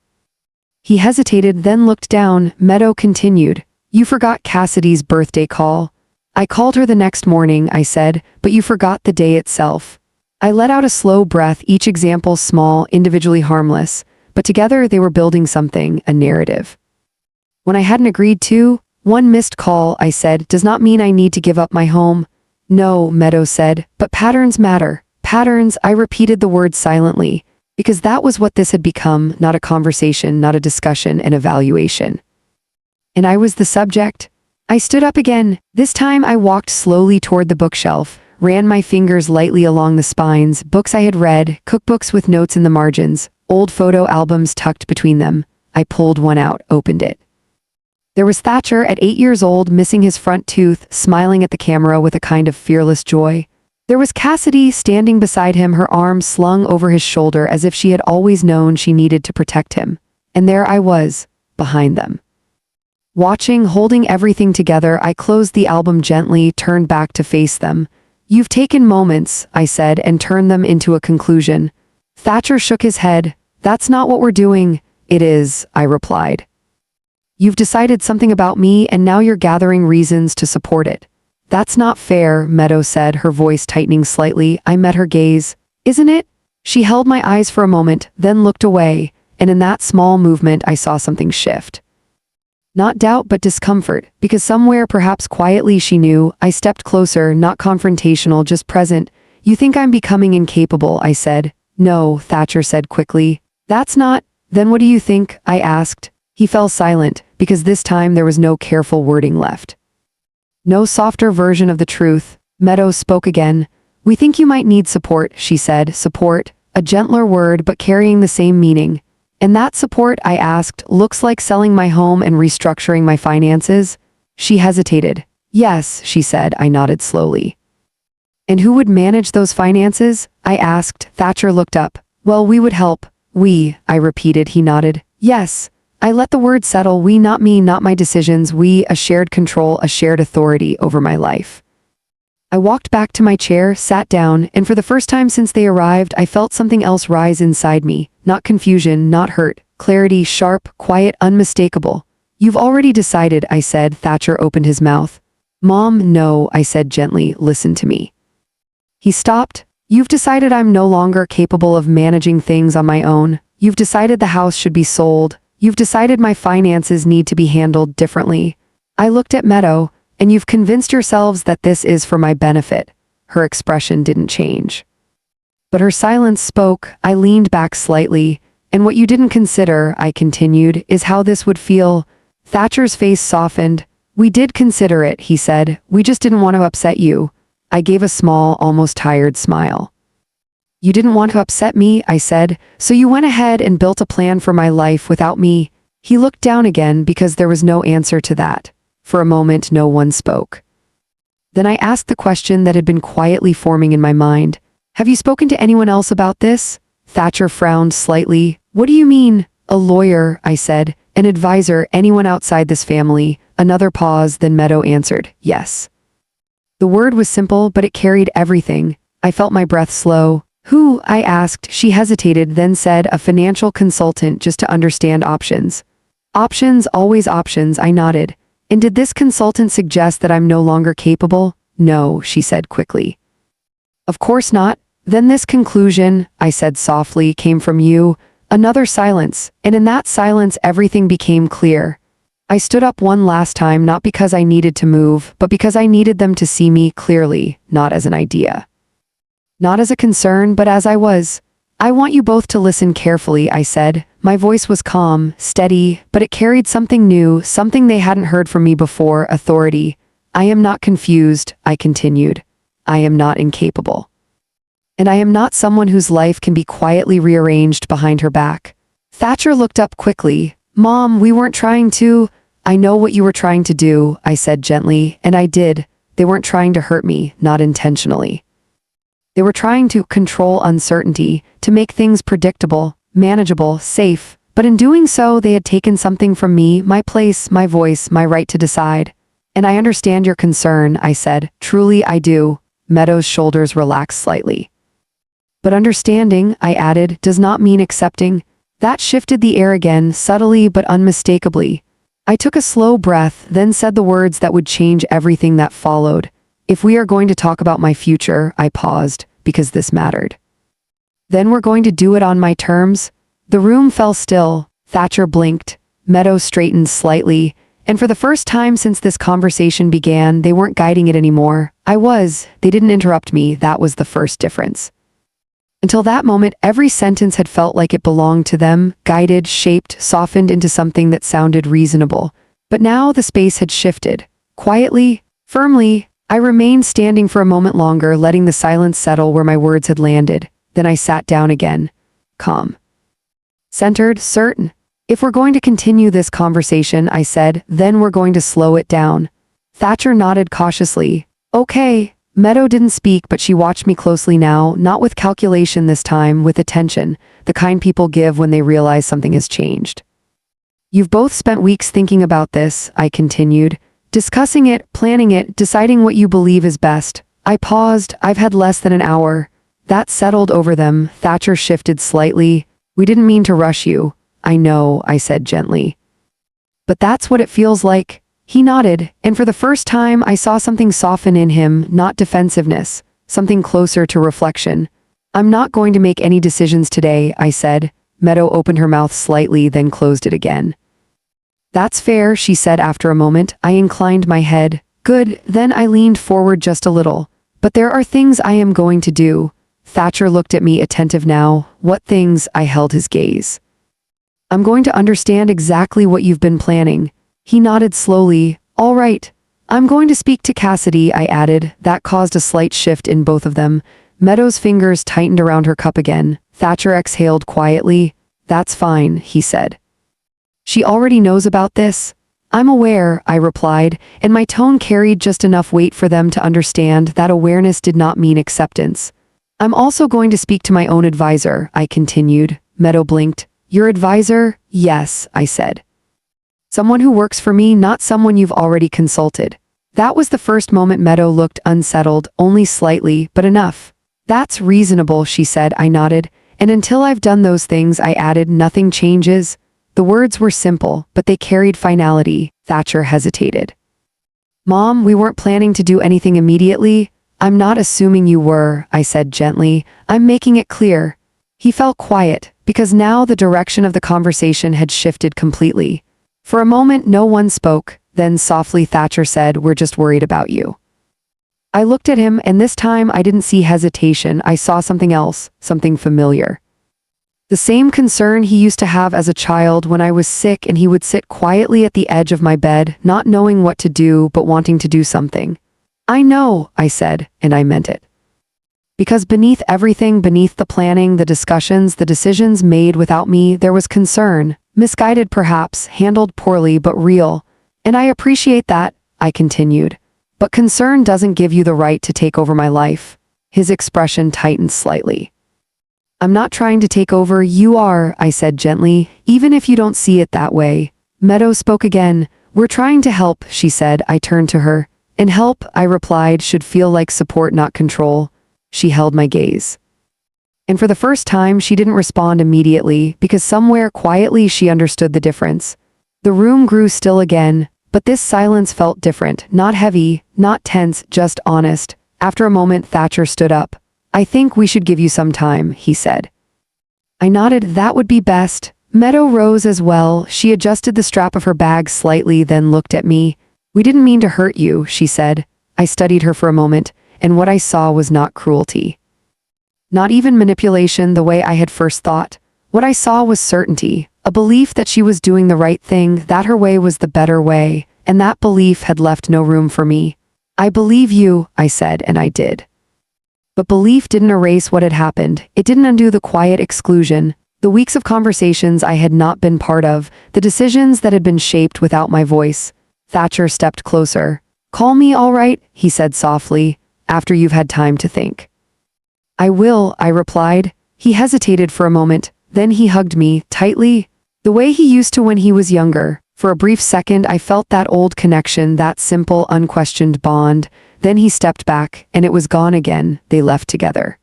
He hesitated, then looked down. Meadow continued. You forgot Cassidy's birthday call. I called her the next morning, I said, but you forgot the day itself. I let out a slow breath, each example small, individually harmless, but together they were building something, a narrative. When I hadn't agreed to, one missed call, I said, does not mean I need to give up my home. No, Meadow said, but patterns matter. Patterns, I repeated the word silently, because that was what this had become, not a conversation, not a discussion, an evaluation. And I was the subject. I stood up again. This time I walked slowly toward the bookshelf, ran my fingers lightly along the spines, books I had read, cookbooks with notes in the margins, old photo albums tucked between them. I pulled one out, opened it. There was Thatcher at 8 years old, missing his front tooth, smiling at the camera with a kind of fearless joy. There was Cassidy standing beside him, her arms slung over his shoulder as if she had always known she needed to protect him. And there I was, behind them. Watching, holding everything together, I closed the album gently, turned back to face them. You've taken moments, I said, and turned them into a conclusion. Thatcher shook his head. That's not what we're doing. It is, I replied. You've decided something about me and now you're gathering reasons to support it. That's not fair, Meadow said, her voice tightening slightly. I met her gaze. Isn't it? She held my eyes for a moment, then looked away, and in that small movement I saw something shift. Not doubt but discomfort, because somewhere, perhaps quietly, she knew. I stepped closer, not confrontational, just present. You think I'm becoming incapable, I said. No, Thatcher said quickly. That's not. Then what do you think? I asked. He fell silent, because this time there was no careful wording left. No softer version of the truth. Meadow spoke again. We think you might need support, she said. Support? a gentler word but carrying the same meaning. And that support, I asked, looks like selling my home and restructuring my finances? She hesitated. Yes, she said. I nodded slowly. And who would manage those finances? I asked. Thatcher looked up. Well, we would help. We, I repeated. He nodded. Yes. I let the word settle. We, not me, not my decisions. We, a shared control, a shared authority over my life. I walked back to my chair, sat down, and for the first time since they arrived, I felt something else rise inside me. Not confusion, not hurt. Clarity, sharp, quiet, unmistakable. You've already decided, I said. Thatcher opened his mouth. Mom, no, I said gently. Listen to me. He stopped. You've decided I'm no longer capable of managing things on my own. You've decided the house should be sold. You've decided my finances need to be handled differently. I looked at Meadow, and you've convinced yourselves that this is for my benefit. Her expression didn't change. But her silence spoke. I leaned back slightly. And what you didn't consider, I continued, is how this would feel. Thatcher's face softened. We did consider it, he said. We just didn't want to upset you. I gave a small, almost tired smile. You didn't want to upset me, I said, so you went ahead and built a plan for my life without me. He looked down again because there was no answer to that. For a moment, no one spoke. Then I asked the question that had been quietly forming in my mind. Have you spoken to anyone else about this? Thatcher frowned slightly. What do you mean? A lawyer, I said. An advisor, anyone outside this family. Another pause, then Meadow answered, yes. The word was simple, but it carried everything. I felt my breath slow. Who? I asked. She hesitated, then said, a financial consultant, just to understand options. Options, always options, I nodded. And did this consultant suggest that I'm no longer capable? No, she said quickly. Of course not. Then this conclusion, I said softly, came from you. Another silence, and in that silence everything became clear. I stood up one last time, not because I needed to move, but because I needed them to see me clearly, not as an idea. Not as a concern, but as I was. I want you both to listen carefully, I said. My voice was calm, steady, but it carried something new, something they hadn't heard from me before, authority. I am not confused, I continued. I am not incapable. And I am not someone whose life can be quietly rearranged behind her back. Thatcher looked up quickly. Mom, we weren't trying to. I know what you were trying to do, I said gently, and I did. They weren't trying to hurt me, not intentionally. They were trying to control uncertainty, to make things predictable, manageable, safe, but in doing so they had taken something from me, my place, my voice, my right to decide. And I understand your concern, I said. Truly I do. Meadow's shoulders relaxed slightly. But understanding, I added, does not mean accepting. That shifted the air again, subtly but unmistakably. I took a slow breath, then said the words that would change everything that followed. If we are going to talk about my future, I paused, because this mattered. Then we're going to do it on my terms? The room fell still. Thatcher blinked. Meadow straightened slightly. And for the first time since this conversation began, they weren't guiding it anymore. I was. They didn't interrupt me. That was the first difference. Until that moment, every sentence had felt like it belonged to them, guided, shaped, softened into something that sounded reasonable. But now the space had shifted. Quietly, firmly, I remained standing for a moment longer, letting the silence settle where my words had landed. Then I sat down again. Calm. Centered, certain. If we're going to continue this conversation, I said, then we're going to slow it down. Thatcher nodded cautiously. Okay. Meadow didn't speak, but she watched me closely now, not with calculation this time, with attention, the kind people give when they realize something has changed. You've both spent weeks thinking about this, I continued, discussing it, planning it, deciding what you believe is best. I paused. I've had less than an hour. That settled over them. Thatcher shifted slightly. We didn't mean to rush you. I know, I said gently. But that's what it feels like. He nodded, and for the first time I saw something soften in him, not defensiveness, something closer to reflection. I'm not going to make any decisions today, I said. Meadow opened her mouth slightly, then closed it again. That's fair, she said after a moment. I inclined my head. Good, then I leaned forward just a little. But there are things I am going to do. Thatcher looked at me, attentive now. What things? I held his gaze. I'm going to understand exactly what you've been planning. He nodded slowly. All right. I'm going to speak to Cassidy, I added. That caused a slight shift in both of them. Meadow's fingers tightened around her cup again. Thatcher exhaled quietly. That's fine, he said. She already knows about this? I'm aware, I replied, and my tone carried just enough weight for them to understand that awareness did not mean acceptance. I'm also going to speak to my own advisor, I continued. Meadow blinked. Your advisor? Yes, I said. Someone who works for me, not someone you've already consulted. That was the first moment Meadow looked unsettled, only slightly, but enough. That's reasonable, she said. I nodded. And until I've done those things, I added, nothing changes. The words were simple, but they carried finality. Thatcher hesitated. Mom, we weren't planning to do anything immediately. I'm not assuming you were, I said gently. I'm making it clear. He felt quiet, because now the direction of the conversation had shifted completely. For a moment, no one spoke. Then softly Thatcher said, we're just worried about you. I looked at him, and this time I didn't see hesitation. I saw something else, something familiar. The same concern he used to have as a child when I was sick and he would sit quietly at the edge of my bed, not knowing what to do but wanting to do something. I know, I said, and I meant it. Because beneath everything, beneath the planning, the discussions, the decisions made without me, there was concern, misguided perhaps, handled poorly but real. And I appreciate that, I continued. But concern doesn't give you the right to take over my life. His expression tightened slightly. I'm not trying to take over, you are, I said gently, even if you don't see it that way. Meadow spoke again. We're trying to help, she said. I turned to her. And help, I replied, should feel like support, not control. She held my gaze. And for the first time, she didn't respond immediately, because somewhere quietly she understood the difference. The room grew still again, but this silence felt different, not heavy, not tense, just honest. After a moment, Thatcher stood up. I think we should give you some time, he said. I nodded. That would be best. Meadow rose as well. She adjusted the strap of her bag slightly, then looked at me. We didn't mean to hurt you, she said. I studied her for a moment, and what I saw was not cruelty. Not even manipulation the way I had first thought. What I saw was certainty, a belief that she was doing the right thing, that her way was the better way, and that belief had left no room for me. I believe you, I said, and I did. But belief didn't erase what had happened. It didn't undo the quiet exclusion, the weeks of conversations I had not been part of, the decisions that had been shaped without my voice. Thatcher stepped closer. Call me all right, he said softly, after you've had time to think. I will, I replied. He hesitated for a moment, then he hugged me, tightly, the way he used to when he was younger. For a brief second I felt that old connection, that simple, unquestioned bond. Then he stepped back, and it was gone again. They left together.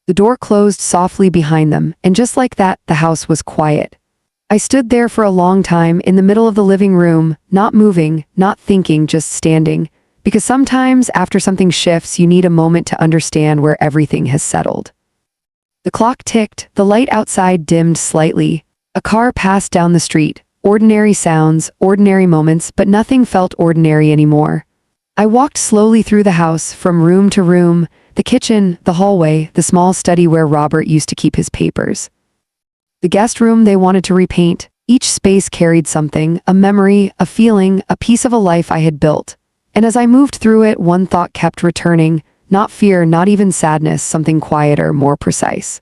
The door closed softly behind them, and just like that, the house was quiet. I stood there for a long time in the middle of the living room, not moving, not thinking, just standing. Because sometimes, after something shifts, you need a moment to understand where everything has settled. The clock ticked, the light outside dimmed slightly. A car passed down the street. Ordinary sounds, ordinary moments, but nothing felt ordinary anymore. I walked slowly through the house, from room to room, the kitchen, the hallway, the small study where Robert used to keep his papers. The guest room they wanted to repaint. Each space carried something, a memory, a feeling, a piece of a life I had built. And as I moved through it, one thought kept returning, not fear, not even sadness, something quieter, more precise.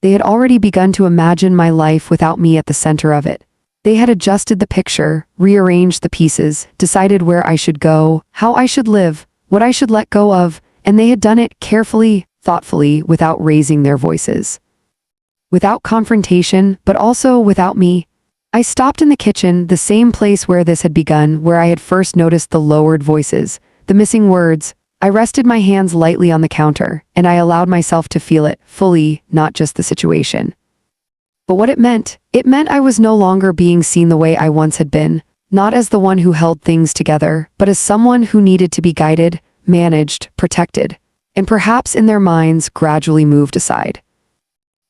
They had already begun to imagine my life without me at the center of it. They had adjusted the picture, rearranged the pieces, decided where I should go, how I should live, what I should let go of, and they had done it carefully, thoughtfully, without raising their voices. Without confrontation, but also without me. I stopped in the kitchen, the same place where this had begun, where I had first noticed the lowered voices, the missing words. I rested my hands lightly on the counter, and I allowed myself to feel it, fully, not just the situation. But what it meant I was no longer being seen the way I once had been, not as the one who held things together, but as someone who needed to be guided, managed, protected, and perhaps in their minds gradually moved aside.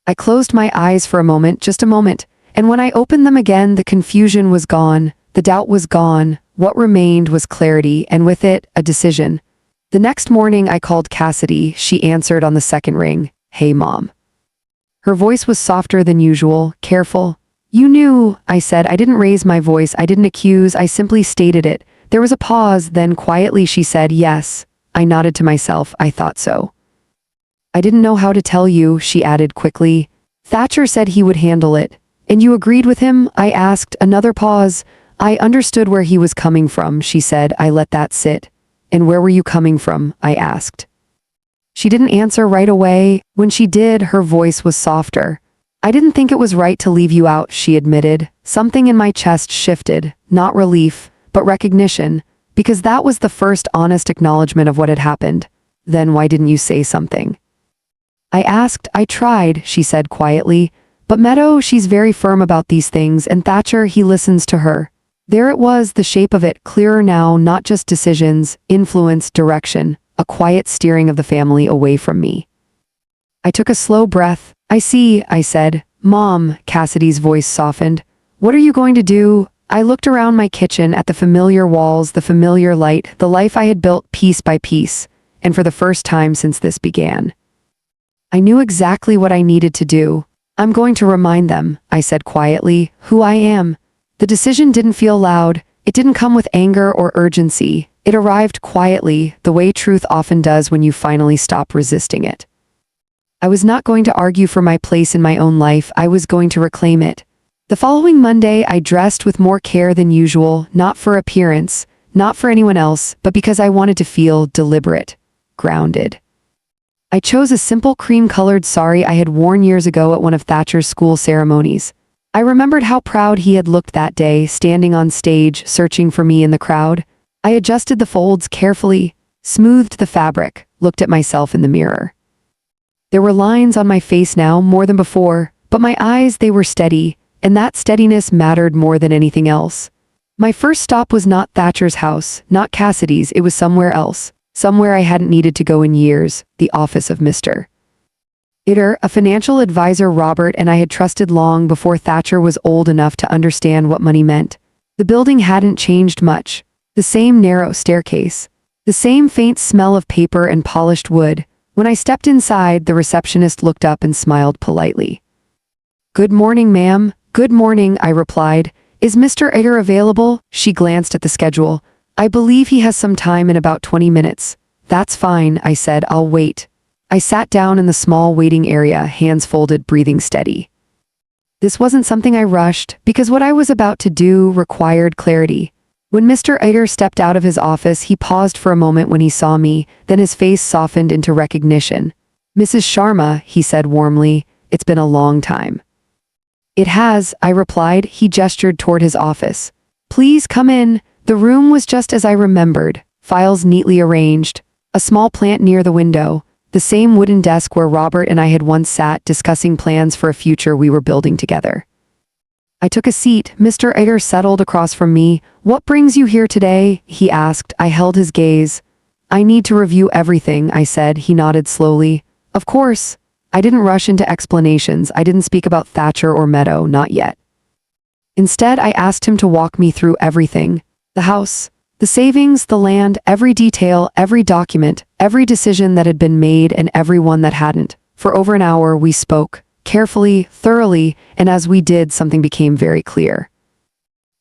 I closed my eyes for a moment, just a moment, and when I opened them again, the confusion was gone, the doubt was gone, what remained was clarity, and with it, a decision. The next morning I called Cassidy. She answered on the second ring. Hey, Mom. Her voice was softer than usual, careful. You knew, I said. I didn't raise my voice, I didn't accuse, I simply stated it. There was a pause, then quietly she said, yes. I nodded to myself, I thought so. I didn't know how to tell you, she added quickly. Thatcher said he would handle it. And you agreed with him? I asked. Another pause. I understood where he was coming from, she said. I let that sit. And where were you coming from? I asked. She didn't answer right away. When she did, her voice was softer. I didn't think it was right to leave you out, she admitted. Something in my chest shifted, not relief, but recognition, because that was the first honest acknowledgement of what had happened. Then why didn't you say something? I asked. I tried, she said quietly. But Meadow, she's very firm about these things, and Thatcher, he listens to her. There it was, the shape of it, clearer now, not just decisions, influence, direction, a quiet steering of the family away from me. I took a slow breath. I see, I said. Mom, Cassidy's voice softened. What are you going to do? I looked around my kitchen at the familiar walls, the familiar light, the life I had built piece by piece, and for the first time since this began. I knew exactly what I needed to do. I'm going to remind them, I said quietly, who I am. The decision didn't feel loud. It didn't come with anger or urgency. It arrived quietly, the way truth often does when you finally stop resisting it. I was not going to argue for my place in my own life. I was going to reclaim it. The following Monday, I dressed with more care than usual, not for appearance, not for anyone else, but because I wanted to feel deliberate, grounded. I chose a simple cream-colored sari I had worn years ago at one of Thatcher's school ceremonies. I remembered how proud he had looked that day, standing on stage, searching for me in the crowd. I adjusted the folds carefully, smoothed the fabric, looked at myself in the mirror. There were lines on my face now, more than before, but my eyes, they were steady, and that steadiness mattered more than anything else. My first stop was not Thatcher's house, not Cassidy's, it was somewhere else, somewhere I hadn't needed to go in years, the office of Mr. Itter, a financial advisor Robert and I had trusted long before Thatcher was old enough to understand what money meant. The building hadn't changed much. The same narrow staircase. The same faint smell of paper and polished wood. When I stepped inside, the receptionist looked up and smiled politely. Good morning, ma'am. Good morning, I replied. Is Mr. Itter available? She glanced at the schedule. I believe he has some time in about 20 minutes. That's fine, I said. I'll wait. I sat down in the small waiting area, hands folded, breathing steady. This wasn't something I rushed, because what I was about to do required clarity. When Mr. Itter stepped out of his office, he paused for a moment when he saw me, then his face softened into recognition. Mrs. Sharma, he said warmly, it's been a long time. It has, I replied. He gestured toward his office. Please come in. The room was just as I remembered, files neatly arranged, a small plant near the window, the same wooden desk where Robert and I had once sat discussing plans for a future we were building together. I took a seat. Mr. Itter settled across from me. What brings you here today? He asked. I held his gaze. I need to review everything, I said. He nodded slowly. Of course. I didn't rush into explanations. I didn't speak about Thatcher or Meadow, not yet. Instead, I asked him to walk me through everything. The house, the savings, the land, every detail, every document, every decision that had been made and every one that hadn't. For over an hour, we spoke, carefully, thoroughly, and as we did, something became very clear.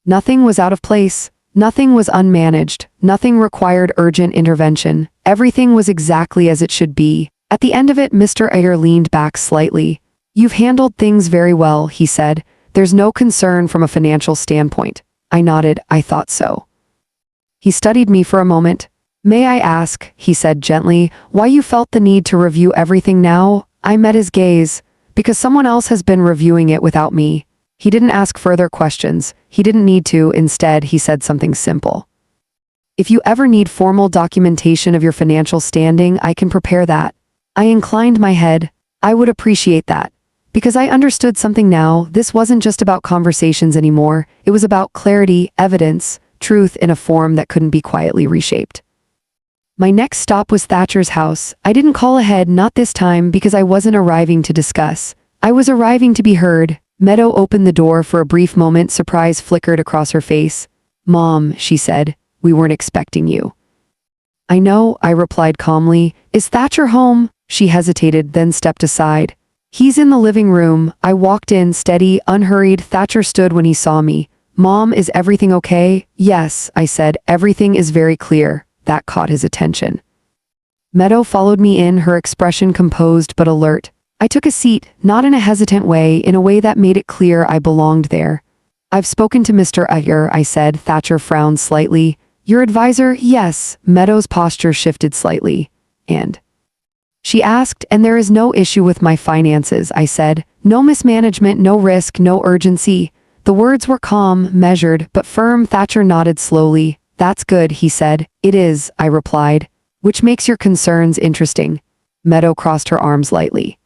Nothing was out of place. Nothing was unmanaged. Nothing required urgent intervention. Everything was exactly as it should be. At the end of it, Mr. Itter leaned back slightly. You've handled things very well, he said. There's no concern from a financial standpoint. I nodded. I thought so. He studied me for a moment. May I ask, he said gently, why you felt the need to review everything now? I met his gaze. Because someone else has been reviewing it without me. He didn't ask further questions. He didn't need to. Instead, he said something simple. If you ever need formal documentation of your financial standing, I can prepare that. I inclined my head. I would appreciate that. Because I understood something now. This wasn't just about conversations anymore. It was about clarity, evidence, truth in a form that couldn't be quietly reshaped. My next stop was Thatcher's house. I didn't call ahead, not this time, because I wasn't arriving to discuss. I was arriving to be heard. Meadow opened the door. For a brief moment, surprise flickered across her face. Mom, she said, we weren't expecting you. I know, I replied calmly. Is Thatcher home? She hesitated, then stepped aside. He's in the living room. I walked in, steady, unhurried. Thatcher stood when he saw me. Mom, is everything okay? Yes, I said. Everything is very clear. That caught his attention. Meadow followed me in, her expression composed but alert. I took a seat, not in a hesitant way, in a way that made it clear I belonged there. I've spoken to Mr. Ayer, I said. Thatcher frowned slightly. Your advisor? Yes. Meadow's posture shifted slightly. And? She asked, and there is no issue with my finances, I said. No mismanagement, no risk, no urgency. The words were calm, measured, but firm. Thatcher nodded slowly. That's good, he said. It is, I replied. Which makes your concerns interesting. Meadow crossed her arms lightly.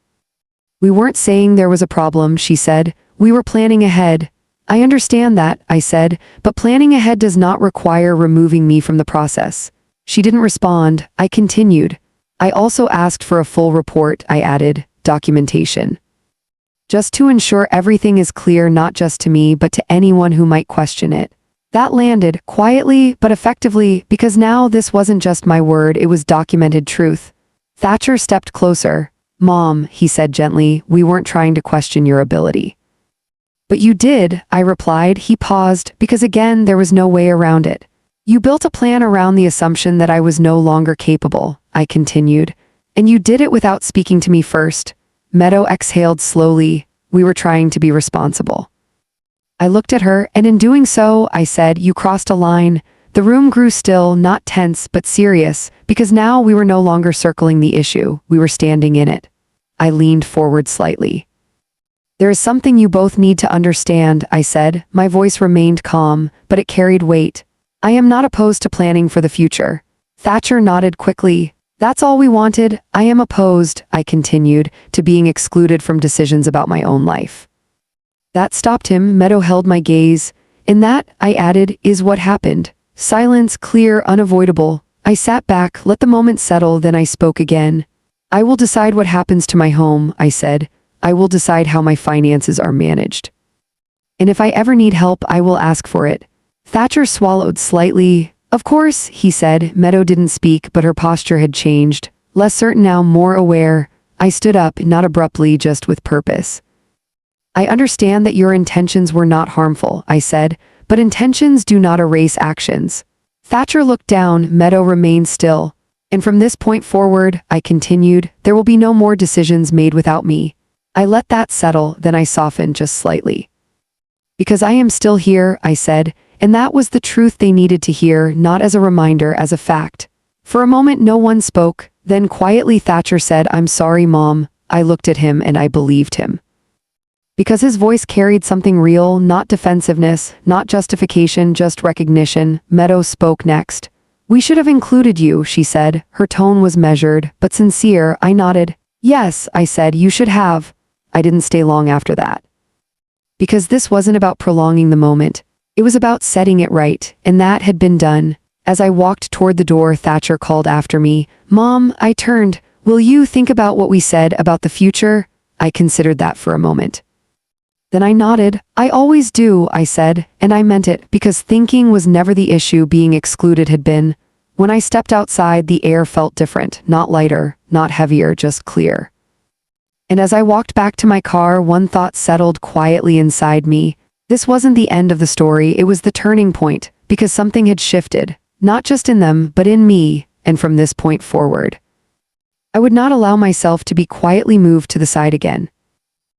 We weren't saying there was a problem, she said. We were planning ahead. I understand that, I said, but planning ahead does not require removing me from the process. She didn't respond. I continued. I also asked for a full report, I added, documentation. Just to ensure everything is clear, not just to me but to anyone who might question it. That landed, quietly but effectively, because now this wasn't just my word, it was documented truth. Thatcher stepped closer. Mom, he said gently, we weren't trying to question your ability. But you did, I replied. He paused, because again there was no way around it. You built a plan around the assumption that I was no longer capable, I continued. And you did it without speaking to me first. Meadow exhaled slowly. We were trying to be responsible. I looked at her, and in doing so, I said, you crossed a line. The room grew still, not tense, but serious, because now we were no longer circling the issue, we were standing in it. I leaned forward slightly. There is something you both need to understand, I said. My voice remained calm, but it carried weight. I am not opposed to planning for the future. Thatcher nodded quickly. That's all we wanted. I am opposed, I continued, to being excluded from decisions about my own life. That stopped him. Meadow held my gaze. And that, I added, is what happened. Silence, clear, unavoidable. I sat back, let the moment settle, then I spoke again. I will decide what happens to my home, I said. I will decide how my finances are managed. And if I ever need help, I will ask for it. Thatcher swallowed slightly. Of course, he said. Meadow didn't speak, but her posture had changed. Less certain now, more aware. I stood up, not abruptly, just with purpose. I understand that your intentions were not harmful, I said, but intentions do not erase actions. Thatcher looked down. Meadow remained still. And from this point forward, I continued, there will be no more decisions made without me. I let that settle, then I softened just slightly. Because I am still here, I said, and that was the truth they needed to hear, not as a reminder, as a fact. For a moment no one spoke, then quietly Thatcher said, I'm sorry, Mom. I looked at him and I believed him. Because his voice carried something real, not defensiveness, not justification, just recognition. Meadow spoke next. We should have included you, she said. Her tone was measured, but sincere. I nodded. Yes, I said, you should have. I didn't stay long after that. Because this wasn't about prolonging the moment. It was about setting it right, and that had been done. As I walked toward the door, Thatcher called after me. Mom, I turned. Will you think about what we said about the future? I considered that for a moment. Then I nodded. I always do, I said, and I meant it, because thinking was never the issue, being excluded had been. When I stepped outside, the air felt different, not lighter, not heavier, just clear. And as I walked back to my car, one thought settled quietly inside me. This wasn't the end of the story, it was the turning point, because something had shifted, not just in them, but in me, and from this point forward, I would not allow myself to be quietly moved to the side again.